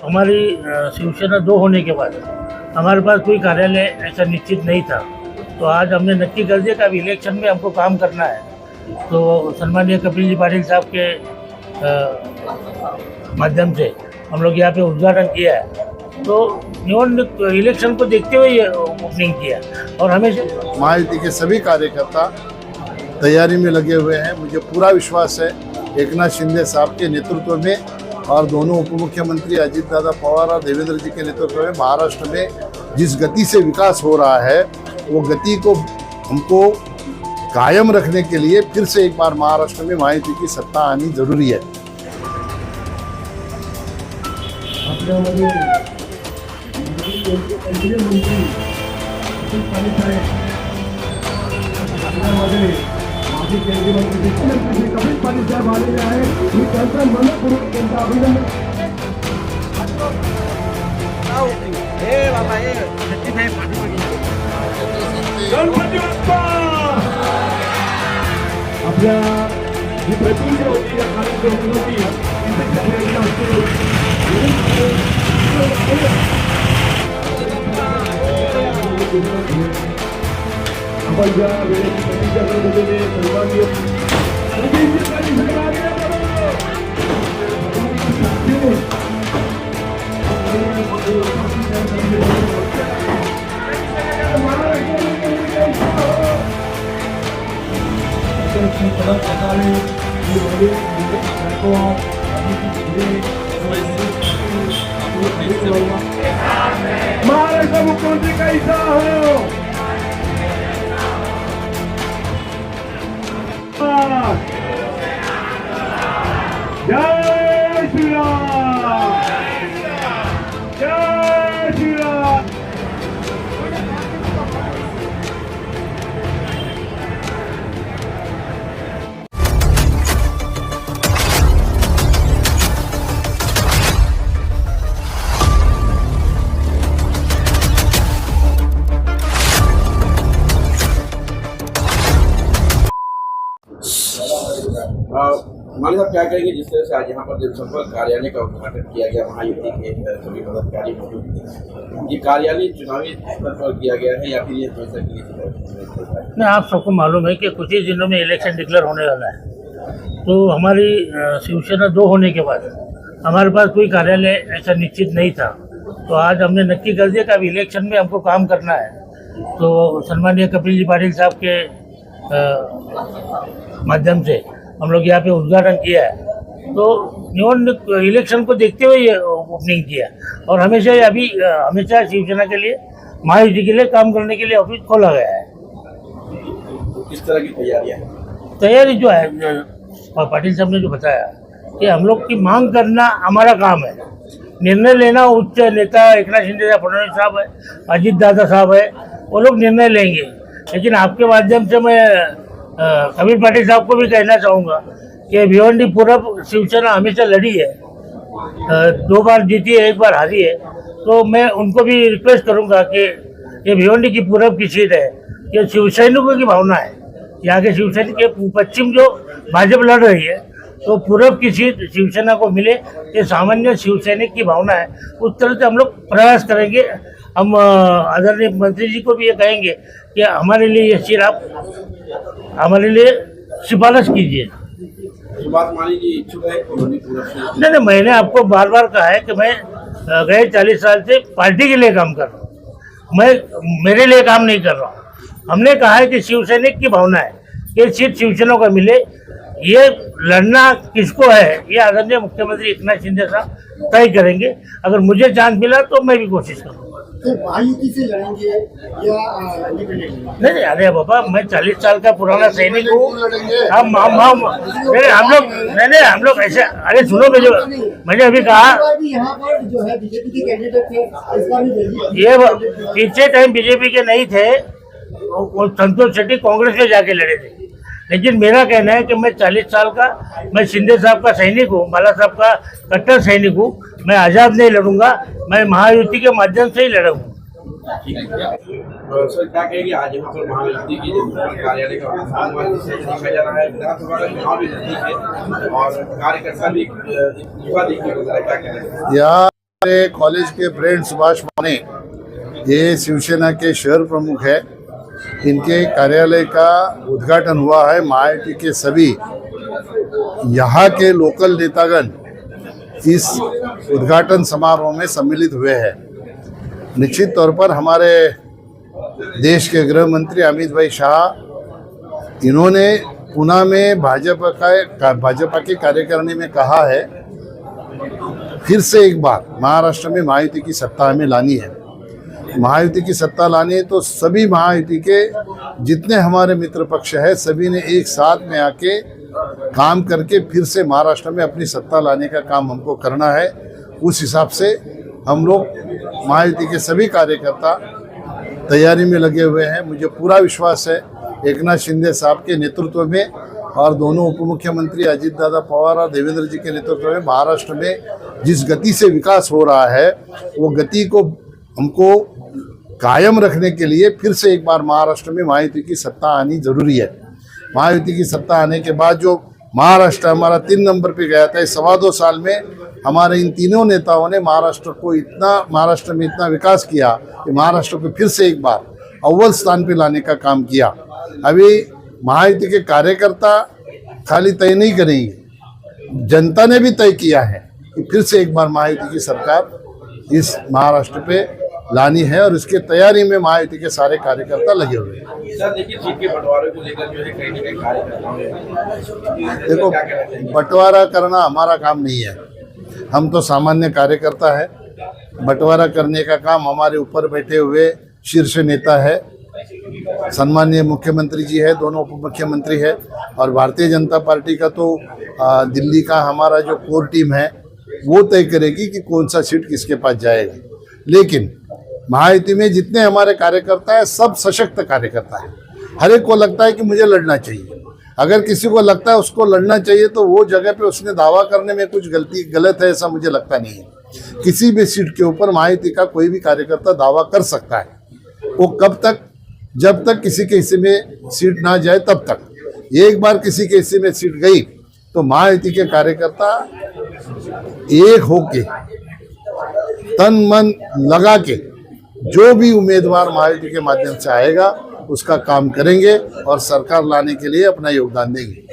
हमारी शिवसेना 2 होने के बाद हमारे पास कोई कार्यालय ऐसा निश्चित नहीं था। तो आज हमने नक्की कर दिया कि अब इलेक्शन में हमको काम करना है। तो सन्माननीय कपिल जी पाटिल साहब के माध्यम से हम लोग यहाँ पे उद्घाटन किया है। तो इलेक्शन को देखते हुए ये ओपनिंग किया और हमेशा महायुति के सभी कार्यकर्ता तैयारी में लगे हुए हैं। मुझे पूरा विश्वास है एकनाथ शिंदे साहब के नेतृत्व में और दोनों उप मुख्यमंत्री अजित दादा पवार और देवेंद्र जी के नेतृत्व में महाराष्ट्र में जिस गति से विकास हो रहा है वो गति को हमको कायम रखने के लिए फिर से एक बार महाराष्ट्र में महायुति की सत्ता आनी जरूरी है। माजी केंद्रीय मंत्री कपिल पाटील साहेब आलेले आहेत। मी त्यांचं मनपूर्वक त्यांचं अभिनंदन गणपती बाप्पा आपल्या जी प्रतिनिधी होती या कार्यक्रमाची आपण ज्या वेळेची प्रतीक्षा करत होते ते सर्वांनी महाराष्ट्र मुख्यमंत्री कैसा हो जय श्री राम जय श्री राम। माली साहब क्या कहेंगे जिस तरह से आज यहाँ पर जनसंपर्क कार्यालय का उद्घाटन किया गया महायुति के सभी पदाधिकारी मौजूद थे। ये कार्यालय चुनावी स्तर पर किया गया है या फिर ये पैसा के लिए? नहीं, आप सबको मालूम है कि कुछ ही दिनों में इलेक्शन डिक्लेयर होने वाला है। तो हमारी शिवसेना 2 होने के बाद हमारे पास कोई कार्यालय ऐसा निश्चित नहीं था। तो आज हमने नक्की कर दिया कि अब इलेक्शन में हमको काम करना है। तो सन्माननीय कपिल जी पाटिल साहब के माध्यम से हम लोग यहाँ पे उद्घाटन किया है। तो इलेक्शन को देखते हुए ये ओपनिंग किया और हमेशा शिवसेना के लिए महायुति के लिए काम करने के लिए ऑफिस खोला गया है। किस तरह की तैयारी जो है पाटिल साहब ने जो बताया कि हम लोग की मांग करना हमारा काम है, निर्णय लेना उच्च नेता एकनाथ शिंदे साहब, फडणवीस साहब है, अजित दादा साहब है, वो लोग निर्णय लेंगे। लेकिन आपके माध्यम से मैं कपिल पाटिल साहब को भी कहना चाहूँगा कि भिवंडी पूरब शिवसेना हमेशा लड़ी है, 2 बार जीती है, 1 बार हारी है। तो मैं उनको भी रिक्वेस्ट करूँगा कि ये भिवंडी की पूरब की सीट है, ये शिवसैनिकों की भावना है। यहाँ के शिवसैनिक के पश्चिम जो भाजपा लड़ रही है तो पूरब की सीट शिवसेना को मिले, ये सामान्य शिवसैनिक की भावना है। उस तरह से हम लोग प्रयास करेंगे। हम आदरणीय मंत्री जी को भी ये कहेंगे कि हमारे लिए ये सीट आप हमारे लिए सिफारिश कीजिए। नहीं, मैंने आपको बार बार कहा है कि मैं गए 40 साल से पार्टी के लिए काम कर रहा हूँ, मैं मेरे लिए काम नहीं कर रहा हूँ। हमने कहा है कि शिवसैनिक की भावना है कि सीट शिवसेना को मिले। ये लड़ना किसको है ये आदरणीय मुख्यमंत्री एकनाथ शिंदे साहब तय करेंगे। अगर मुझे चांस मिला तो मैं भी कोशिश करूँगा। तो महायुति से लड़ेंगे या इंडिपेंडेंट? नहीं, अरे बाबा, मैं 40 साल का पुराना सैनिक हूँ। हम लोग ऐसे, अरे सुनो, मैंने अभी कहा यहाँ पर जो है बीजेपी के कैंडिडेट थे, इसका भी ये पीछे टाइम बीजेपी के नहीं थे, वो संतोष शेट्टी कांग्रेस में जाके लड़े थे। लेकिन मेरा कहना है कि मैं 40 साल का, मैं शिंदे साहब का सैनिक हूँ, बाला साहब का कट्टर सैनिक हूँ। मैं आज़ाद नहीं लड़ूंगा, मैं महायुति के माध्यम से ही लड़ूंगा। सर क्या कहेंगे आज यहाँ पर महायुति की कार्यालय का उद्घाटन हुआ, जिससे देखा जा रहा है विधानसभा का चुनाव भी नजदीक है और कार्यकर्ता भी देखने को, क्या कहेंगे? हमारे कॉलेज के फ्रेंड सुभाष माने, ये शिवसेना के शहर प्रमुख है, इनके कार्यालय का उद्घाटन हुआ है। महाआईटी के सभी यहाँ के लोकल नेतागण इस उद्घाटन समारोह में सम्मिलित हुए हैं। निश्चित तौर पर हमारे देश के गृह मंत्री अमित भाई शाह, इन्होंने पुणे में भाजपा की कार्यकारिणी में कहा है फिर से एक बार महाराष्ट्र में महायुति की सत्ता हमें लानी है। महायुति की सत्ता लानी है तो सभी महायुति के जितने हमारे मित्र पक्ष है सभी ने एक साथ में आके काम करके फिर से महाराष्ट्र में अपनी सत्ता लाने का काम हमको करना है। उस हिसाब से हम लोग महायुति के सभी कार्यकर्ता तैयारी में लगे हुए हैं। मुझे पूरा विश्वास है एकनाथ शिंदे साहब के नेतृत्व में और दोनों उप मुख्यमंत्री अजित दादा पवार और देवेंद्र जी के नेतृत्व में महाराष्ट्र में जिस गति से विकास हो रहा है वो गति को हमको कायम रखने के लिए फिर से एक बार महाराष्ट्र में महायुति की सत्ता आनी जरूरी है। महायुति की सत्ता आने के बाद जो महाराष्ट्र हमारा 3 नंबर पे गया था, इस 2.25 साल में हमारे इन तीनों नेताओं ने महाराष्ट्र में इतना विकास किया कि महाराष्ट्र को फिर से एक बार अव्वल स्थान पे लाने का काम किया। अभी महायुति के कार्यकर्ता खाली तय नहीं करेंगे, जनता ने भी तय किया है कि फिर से एक बार महायुति की सरकार इस महाराष्ट्र पे लानी है और इसके तैयारी में महायुति के सारे कार्यकर्ता लगे हुए हैं। सर देखिए, सीट के बंटवारे को लेकर जो है कहीं ना कहीं कार्यकर्ताओं ने देखो, बंटवारा करना हमारा काम नहीं है, हम तो सामान्य कार्यकर्ता है। बंटवारा करने का काम हमारे ऊपर बैठे हुए शीर्ष नेता है, सम्माननीय मुख्यमंत्री जी है, दोनों उप मुख्यमंत्री है और भारतीय जनता पार्टी का तो दिल्ली का हमारा जो कोर टीम है वो तय करेगी कि कौन सा सीट किसके पास जाएगा। लेकिन महायुति में जितने हमारे कार्यकर्ता है सब सशक्त कार्यकर्ता है। हर एक को लगता है कि मुझे लड़ना चाहिए। अगर किसी को लगता है उसको लड़ना चाहिए तो वो जगह पे उसने दावा करने में कुछ गलत है, ऐसा मुझे लगता नहीं है। किसी भी सीट के ऊपर महायुति का कोई भी कार्यकर्ता दावा कर सकता है। वो कब तक, जब तक किसी के हिस्से में सीट ना जाए तब तक। एक बार किसी के हिस्से में सीट गई तो महायुति के कार्यकर्ता एक होके तन मन लगा के जो भी उम्मीदवार महायुति के माध्यम से आएगा उसका काम करेंगे और सरकार लाने के लिए अपना योगदान देंगे।